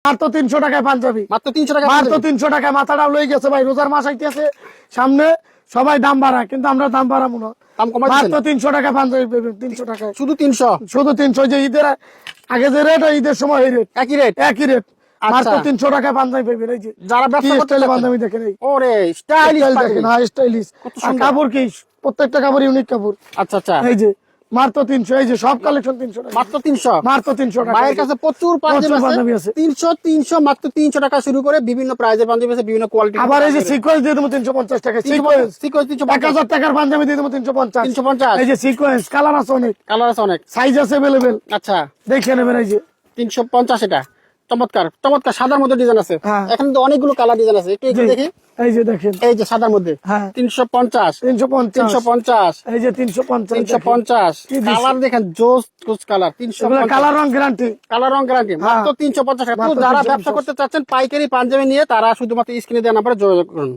মাত্র 300 টাকায় পাঞ্জাবি, মাত্র 300 টাকা, মাত্র 300 টাকায়। মাথাটা লয়ে গেছে ভাই, রোজার মাস আইতেছে সামনে, সবাই দাম বাড়ায়, কিন্তু আমরা দাম বাড়াবো না। দাম কমাই মাত্র দিচ্ছেন 300 টাকা পাঞ্জাবি পাবেন, 300 টাকায়, শুধু 300, শুধু 300। যে ঈদের আগে যে রেট, ঈদের সময় এই রেট, একই রেট। একই রেট। মাত্র 300 টাকায় পাঞ্জাবি পাবেন। এই যে যারা ব্যবসা করতে স্টাইলে চাচ্ছেন, পাঞ্জাবি দেখেন, এই ওরে স্টাইলিশ স্টাইল দেখেন, হ্যাঁ স্টাইলিশ। কত আর সুন্দর। কাপড় কি, প্রত্যেকটা কাপড় ইউনিক কাপড়। আচ্ছা আচ্ছা, এই যে মাত্র 300, এই যে সব কালেকশন 300 টাকা, মাত্র 300। মাত্র 300 টাকা। ভাইয়ের কাছে প্রচুর পাঞ্জাবি আছে, 300 মাত্র 300 টাকা শুরু করে বিভিন্ন প্রাইজের পাঞ্জাবি আছে, বিভিন্ন কোয়ালিটি। আবার এই যে সিকোয়েন্স দিয়ে দেবো 350 টাকা, সিকোয়েন্স সিকোয়েন্স 1000 টাকার পাঞ্জাবি দিয়ে দেবো 350। 350। এই যে সিকোয়েন্স, কালার আছে অনেক, কালার আছে অনেক, সাইজ আছে अवेलेबल, আচ্ছা দেখে নেবেন। এই যে 350, এটা চমৎকার চমৎকার সাদার মধ্যে ডিজাইন আছে। হ্যাঁ। এখানে তো অনেকগুলো কালার ডিজাইন আছে, একটু একটু জি, দেখি। এই যে দেখেন, এই যে সাদার মধ্যে, হ্যাঁ 350, 350, 350, এই যে 350, 350। কি দিছে? কালার দেখেন, জোস জোস কালার। এগুলো 350 কালার রং গ্যারান্টি। কালার রং গ্যারান্টি, মাত্র 350 টাকা। তো মাত্র যারা 350 ব্যবসা করতে চাচ্ছেন পাইকারি পাঞ্জাবি নিয়ে, তারা শুধুমাত্র স্ক্রিনে দেওয়া নাম্বারে যোগাযোগ করুন।